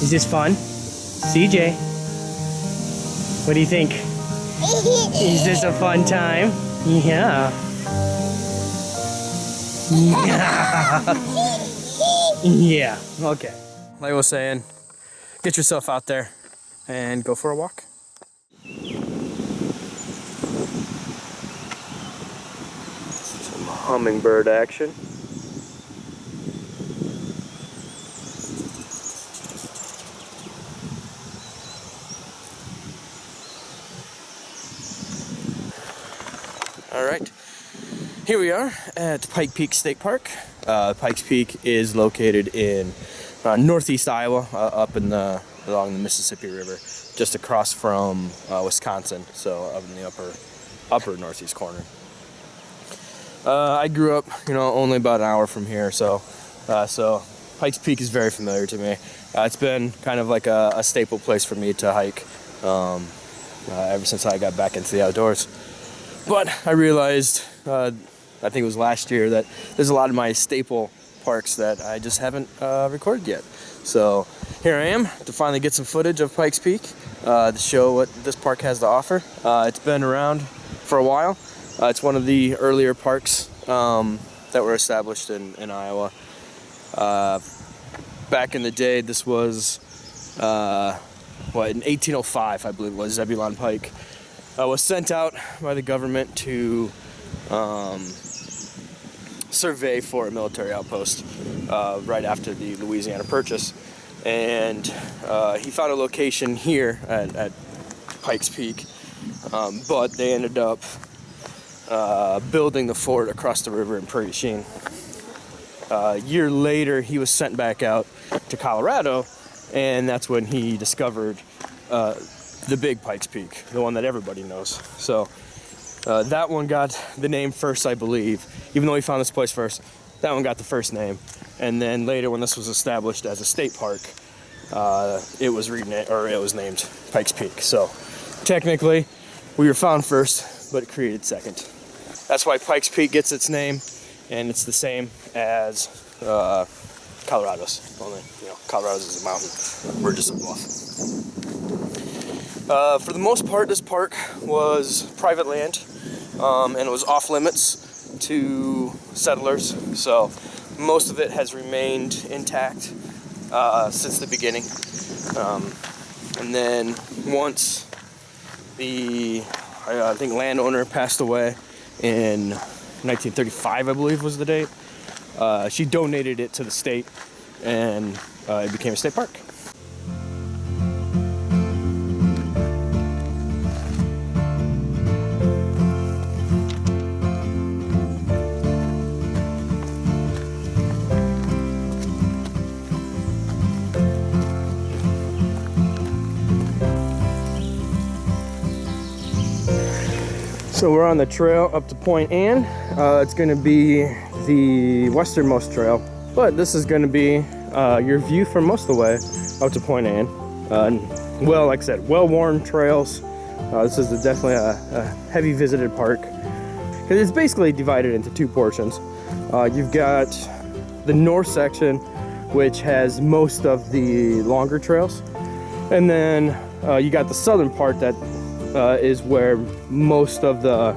Is this fun? CJ, what do you think? Is this a fun time? Yeah. Yeah, okay. Like I was saying, get yourself out there and go for a walk. Some hummingbird action. All right, here we are at Pikes Peak State Park. Pikes Peak is located in northeast Iowa, up in along the Mississippi River, just across from Wisconsin, so up in the upper northeast corner. I grew up, only about an hour from here, so Pikes Peak is very familiar to me. It's been kind of like a staple place for me to hike ever since I got back into the outdoors. But I realized, I think it was last year, that there's a lot of my staple parks that I just haven't recorded yet. So here I am to finally get some footage of Pikes Peak to show what this park has to offer. It's been around for a while. It's one of the earlier parks that were established in Iowa. Back in the day, this was, in 1805, I believe it was, Zebulon Pike. Was sent out by the government to survey for a military outpost right after the Louisiana Purchase, and he found a location here at Pikes Peak, but they ended up building the fort across the river in Prairie du Chien. A year later, he was sent back out to Colorado, and that's when he discovered the big Pikes Peak, the one that everybody knows. So that one got the name first, I believe. Even though he found this place first, that one got the first name. And then later, when this was established as a state park, it was named Pikes Peak. So technically, we were found first, but created second. That's why Pikes Peak gets its name, and it's the same as Colorado's. Only, Colorado's is a mountain. We're just a bluff. For the most part, this park was private land, and it was off limits to settlers, so most of it has remained intact since the beginning. And then once the, I think, landowner passed away in 1935, I believe was the date, she donated it to the state, and it became a state park. So we're on the trail up to Point Anne. It's going to be the westernmost trail, but this is going to be your view from most of the way up to Point Anne. Well, like I said, well-worn trails. This is definitely a heavy visited park. It's basically divided into two portions. You've got the north section, which has most of the longer trails, and then you got the southern part that is where most of the,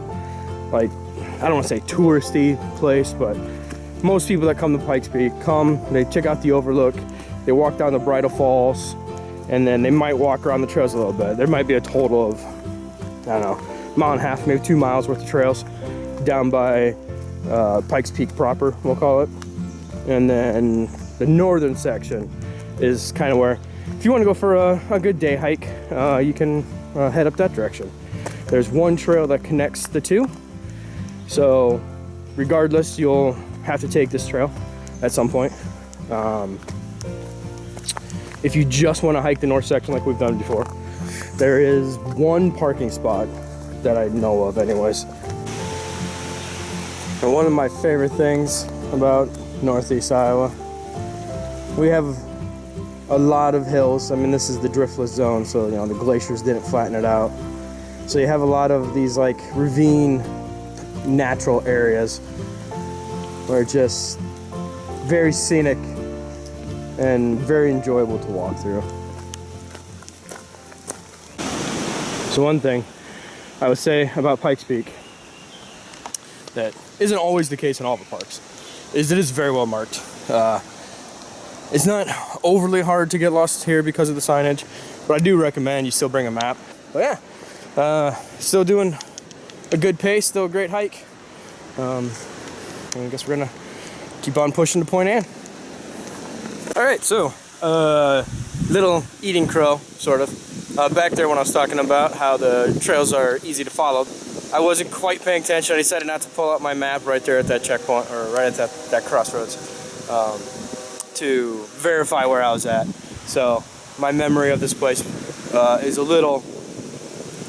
I don't want to say touristy place, but most people that come to Pikes Peak come, they check out the overlook, they walk down the Bridal Falls, and then they might walk around the trails a little bit. There might be a total of, I don't know, a mile and a half, maybe 2 miles worth of trails down by Pikes Peak proper, we'll call it. And then the northern section is kind of where, if you want to go for a good day hike, you can head up that direction. There's one trail that connects the two, so regardless, you'll have to take this trail at some point. If you just want to hike the north section like we've done before, there is one parking spot that I know of anyways. And one of my favorite things about northeast Iowa, we have a lot of hills. I mean, this is the driftless zone, so the glaciers didn't flatten it out. So you have a lot of these ravine natural areas where it's just very scenic and very enjoyable to walk through. So one thing I would say about Pikes Peak that isn't always the case in all the parks is it is very well marked. It's not overly hard to get lost here because of the signage, but I do recommend you still bring a map. But yeah, still doing a good pace, still a great hike. And I guess we're gonna keep on pushing to Point Anne. All right, so little eating crow, sort of. Back there when I was talking about how the trails are easy to follow, I wasn't quite paying attention. I decided not to pull out my map right there at that checkpoint, or right at that crossroads, to verify where I was at. So my memory of this place is a little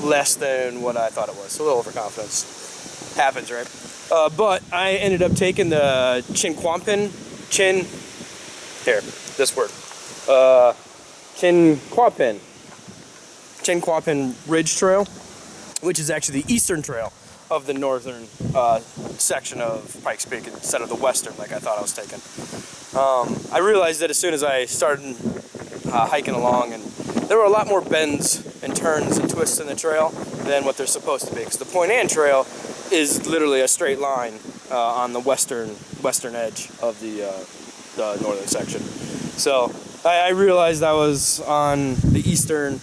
less than what I thought it was. So a little overconfidence happens, right? But I ended up taking the Chinquapin Ridge Trail, which is actually the eastern trail of the northern section of Pikes Peak instead of the western like I thought I was taking. I realized that as soon as I started hiking along, and there were a lot more bends and turns and twists in the trail than what they're supposed to be, because the Point Anne Trail is literally a straight line on the western edge of the northern section. So I realized I was on the eastern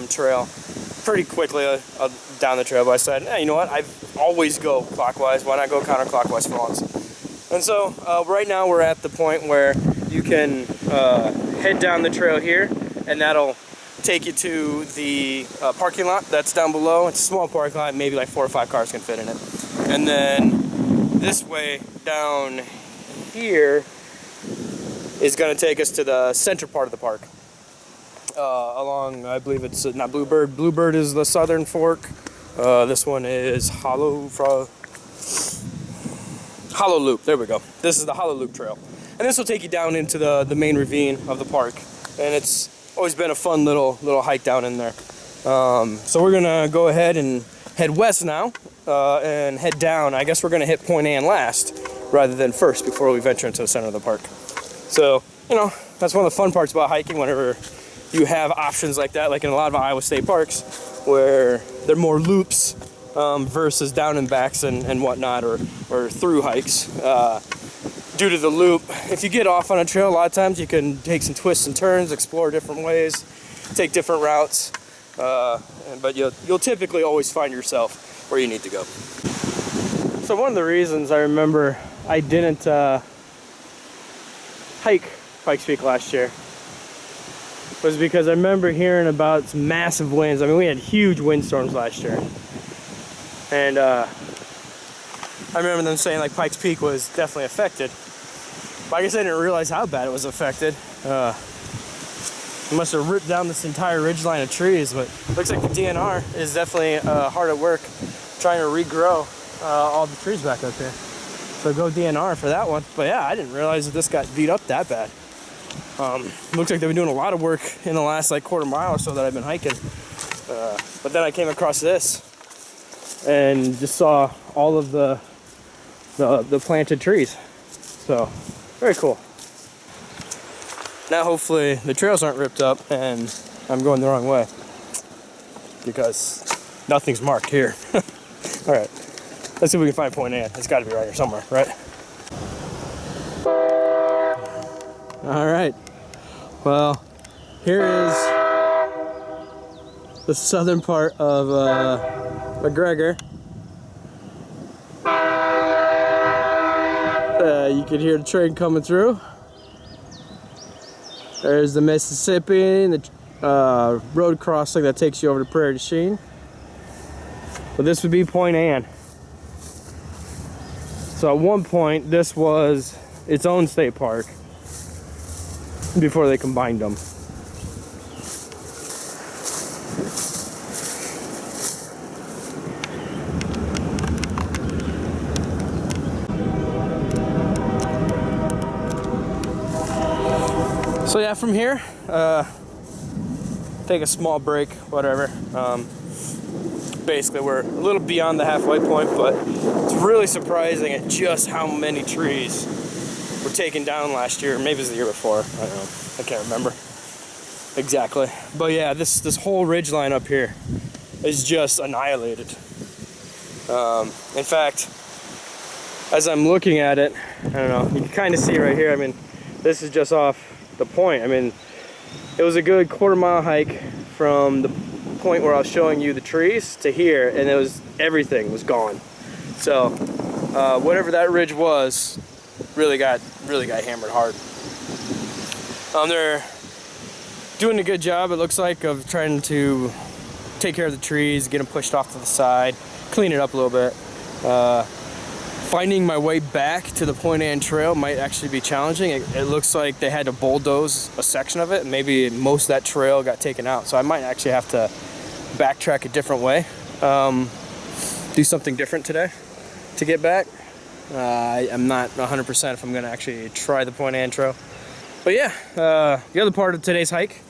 trail pretty quickly down the trail, but I said, hey, you know what, I always go clockwise, why not go counterclockwise for once? And so right now we're at the point where you can head down the trail here, and that'll take you to the parking lot that's down below. It's a small parking lot, maybe like 4 or 5 cars can fit in it. And then this way down here is going to take us to the center part of the park. Along, I believe it's not Bluebird. Bluebird is the southern fork. This one is Hollow Loop. There we go. This is the Hollow Loop Trail. And this will take you down into the main ravine of the park. And it's always been a fun little hike down in there. So we're gonna go ahead and head west now and head down. I guess we're gonna hit Point Anne last rather than first before we venture into the center of the park. So, you know, that's one of the fun parts about hiking whenever you have options like that, like in a lot of Iowa State parks where they're more loops versus down and backs and whatnot, or through hikes. Due to the loop, if you get off on a trail, a lot of times you can take some twists and turns, explore different ways, take different routes, but you'll typically always find yourself where you need to go. So one of the reasons I remember I didn't hike Pikes Peak last year was because I remember hearing about some massive winds. I mean, we had huge windstorms last year, and I remember them saying like Pikes Peak was definitely affected. But I guess I didn't realize how bad it was affected. It must have ripped down this entire ridgeline of trees, but it looks like the DNR is definitely hard at work trying to regrow all the trees back up here. So go DNR for that one. But yeah, I didn't realize that this got beat up that bad. Looks like they've been doing a lot of work in the last like quarter mile or so that I've been hiking. But then I came across this and just saw all of the planted trees. So very cool. Now hopefully the trails aren't ripped up and I'm going the wrong way, because nothing's marked here. All right, let's see if we can find Point Anne. It's got to be right here somewhere, right? All right, well, here is the southern part of McGregor. You can hear the train coming through. There's the Mississippi and the road crossing that takes you over to Prairie du Chien. But this would be Point Anne. So at one point, this was its own state park before they combined them. So yeah, from here, take a small break, whatever. Basically, we're a little beyond the halfway point, but it's really surprising at just how many trees were taken down last year, maybe it was the year before. I don't know. I can't remember exactly. But yeah, this whole ridge line up here is just annihilated. In fact, as I'm looking at it, I don't know, you can kind of see right here. I mean, this is just off the point. I mean, it was a good quarter-mile hike from the point where I was showing you the trees to here, and it was, everything was gone. So whatever that ridge was really got hammered hard. They're doing a good job, it looks like, of trying to take care of the trees, get them pushed off to the side, clean it up a little bit. Finding my way back to the Point Ann Trail might actually be challenging. It looks like they had to bulldoze a section of it, and maybe most of that trail got taken out. So I might actually have to backtrack a different way, do something different today to get back. I'm not 100% if I'm gonna actually try the Point Ann Trail. But yeah, the other part of today's hike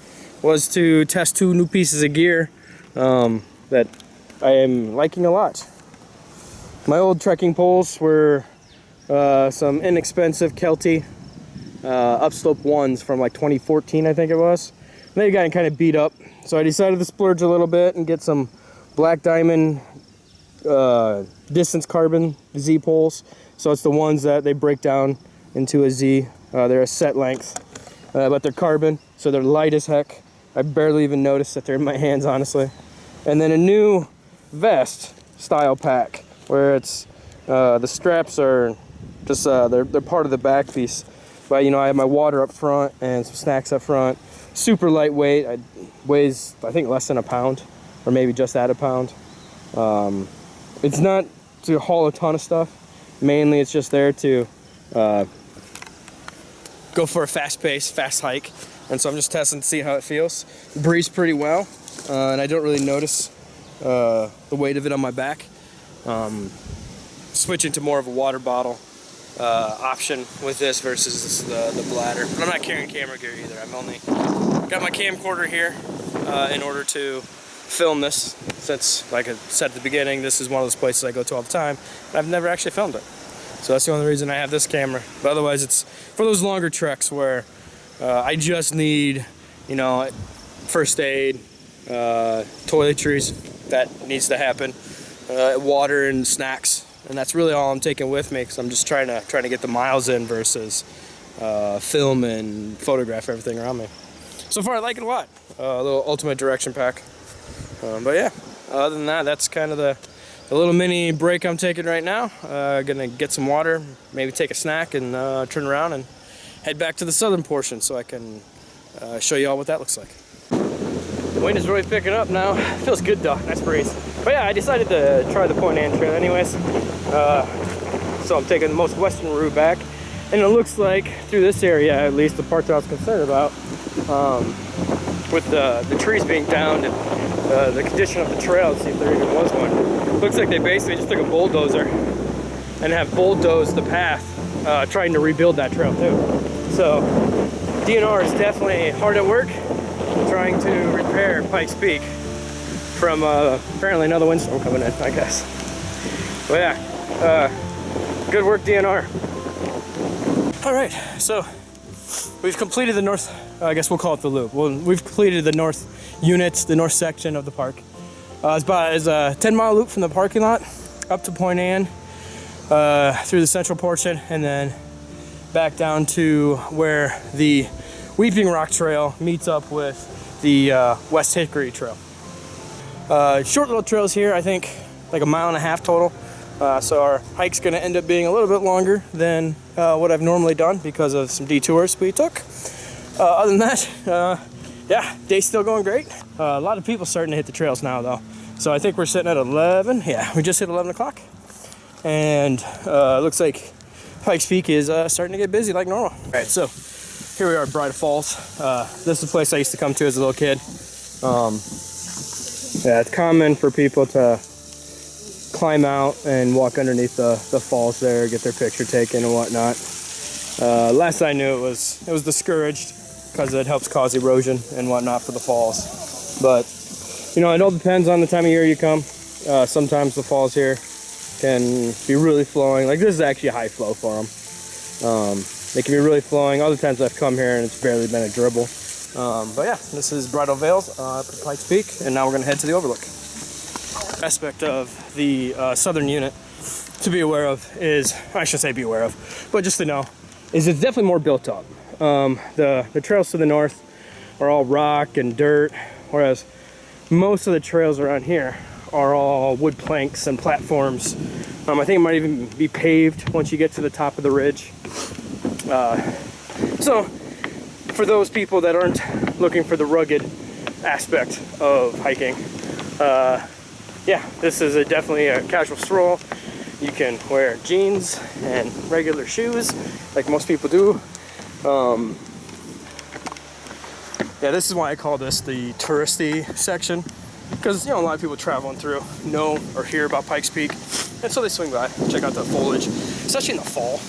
was to test 2 new pieces of gear that I am liking a lot. My old trekking poles were some inexpensive Kelty upslope ones from like 2014, I think it was. They got kind of beat up, so I decided to splurge a little bit and get some Black Diamond distance carbon Z poles. So it's the ones that they break down into a Z. They're a set length, but they're carbon, so they're light as heck. I barely even noticed that they're in my hands, honestly. And then a new vest style pack, where it's the straps are just they're part of the back piece, but you know, I have my water up front and some snacks up front. Super lightweight. It weighs, I think, less than a pound, or maybe just at a pound. It's not to haul a ton of stuff. Mainly it's just there to go for a fast pace, fast hike, and so I'm just testing to see how it feels. Breathes pretty well, and I don't really notice the weight of it on my back. Switching to more of a water bottle option with this versus the bladder. But I'm not carrying camera gear either. I've only got my camcorder here in order to film this, since, like I said at the beginning, this is one of those places I go to all the time, and I've never actually filmed it. So that's the only reason I have this camera. But otherwise, it's for those longer treks where I just need, you know, first aid, toiletries, that needs to happen, water and snacks, and that's really all I'm taking with me, because I'm just trying to get the miles in versus film and photograph everything around me. So far, I like it a lot. A little ultimate direction pack. But yeah, other than that, that's kind of the little mini break I'm taking right now. Gonna get some water, maybe take a snack, and turn around and head back to the southern portion so I can show you all what that looks like. Wind is really picking up now. Feels good though, nice breeze. But yeah, I decided to try the Point Ann Trail anyways. So I'm taking the most western route back. And it looks like through this area, at least the part that I was concerned about, with the trees being downed and the condition of the trail, to see if there even was one. Looks like they basically just took a bulldozer and have bulldozed the path, trying to rebuild that trail too. So DNR is definitely hard at work trying to repair Pikes Peak from apparently another windstorm coming in, I guess. But yeah, good work, DNR. All right, so we've completed the north, I guess we'll call it the loop. Well, we've completed the north units, the north section of the park. It's a 10-mile loop from the parking lot up to Point Ann, through the central portion, and then back down to where the Weeping Rock Trail meets up with the West Hickory Trail. Short little trails here, I think like 1.5 miles total. So our hike's gonna end up being a little bit longer than what I've normally done because of some detours we took. Other than that, yeah, day's still going great. A lot of people starting to hit the trails now though. So I think we're sitting at 11. Yeah, we just hit 11 o'clock. And it looks like Pikes Peak is starting to get busy like normal. All right, so here we are at Bridal Falls. This is a place I used to come to as a little kid. Yeah, it's common for people to climb out and walk underneath the falls there, get their picture taken and whatnot. Last I knew, it was discouraged because it helps cause erosion and whatnot for the falls. But you know, it all depends on the time of year you come. Sometimes the falls here can be really flowing. Like this is actually a high flow for them. They can be really flowing. Other times I've come here and it's barely been a dribble. But yeah, this is Bridal Vales up at Pikes Peak, and now we're gonna head to the overlook. Aspect of the southern unit to be aware of is, I shouldn't say be aware of, but just to know, is it's definitely more built up. The trails to the north are all rock and dirt, whereas most of the trails around here are all wood planks and platforms. I think it might even be paved once you get to the top of the ridge. So for those people that aren't looking for the rugged aspect of hiking, yeah, this is definitely a casual stroll. You can wear jeans and regular shoes like most people do. Yeah, this is why I call this the touristy section, because, you know, a lot of people traveling through know or hear about Pikes Peak, and so they swing by, check out the foliage, especially in the fall.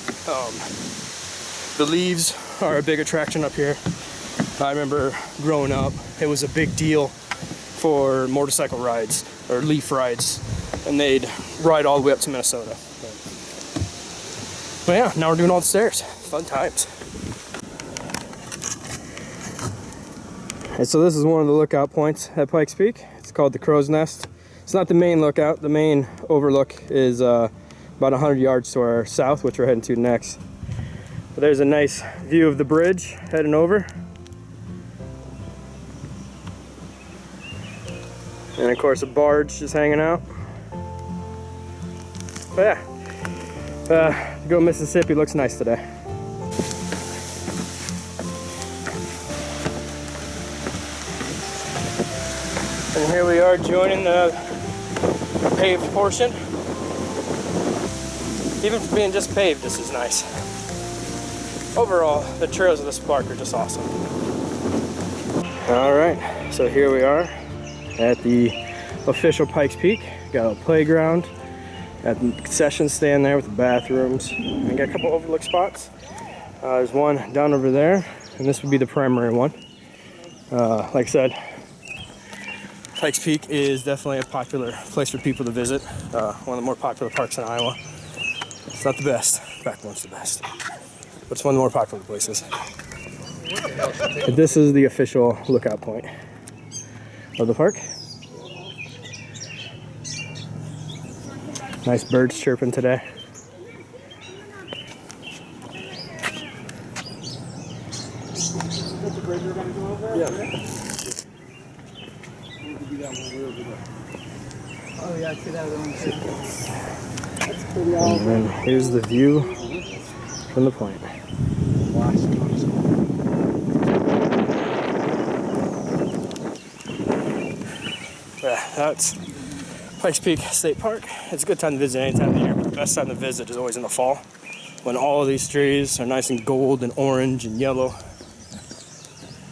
The leaves are a big attraction up here. I remember growing up, it was a big deal for motorcycle rides or leaf rides, and they'd ride all the way up to Minnesota. But yeah, now we're doing all the stairs. Fun times. And so this is one of the lookout points at Pikes Peak. It's called the Crow's Nest. It's not the main lookout. The main overlook is about 100 yards to our south, which we're heading to next. But there's a nice view of the bridge heading over. And of course a barge just hanging out. But yeah, go Mississippi looks nice today. And here we are joining the paved portion. Even for being just paved, this is nice. Overall, the trails of this park are just awesome. All right, so here we are at the official Pikes Peak. Got a playground, got the concession stand there with the bathrooms, and got a couple overlook spots. There's one down over there, and this would be the primary one. Like I said, Pikes Peak is definitely a popular place for people to visit. One of the more popular parks in Iowa. It's not the best, in fact, one's the best, but it's one of the more popular places. But this is the official lookout point of the park. Nice birds chirping today. Yeah. Oh yeah, I see that one too. And then here's the view from the point. Yeah, that's Pikes Peak State Park. It's a good time to visit any time of the year, but the best time to visit is always in the fall, when all of these trees are nice and gold and orange and yellow.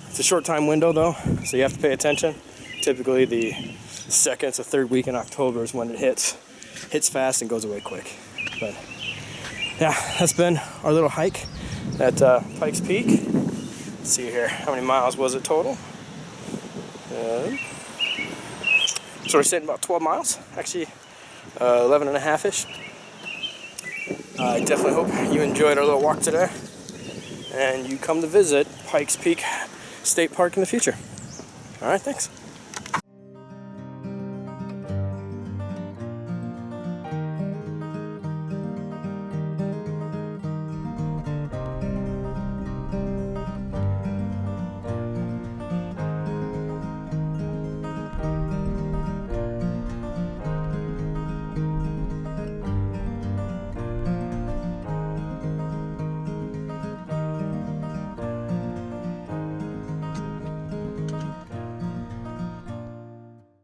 It's a short time window though, so you have to pay attention. Typically the second to third week in October is when it hits fast and goes away quick. But yeah, that's been our little hike at Pikes Peak. Let's see here, how many miles was it total? So we're sitting about 12 miles, actually 11 and a half-ish. I definitely hope you enjoyed our little walk today, and you come to visit Pikes Peak State Park in the future. All right, thanks.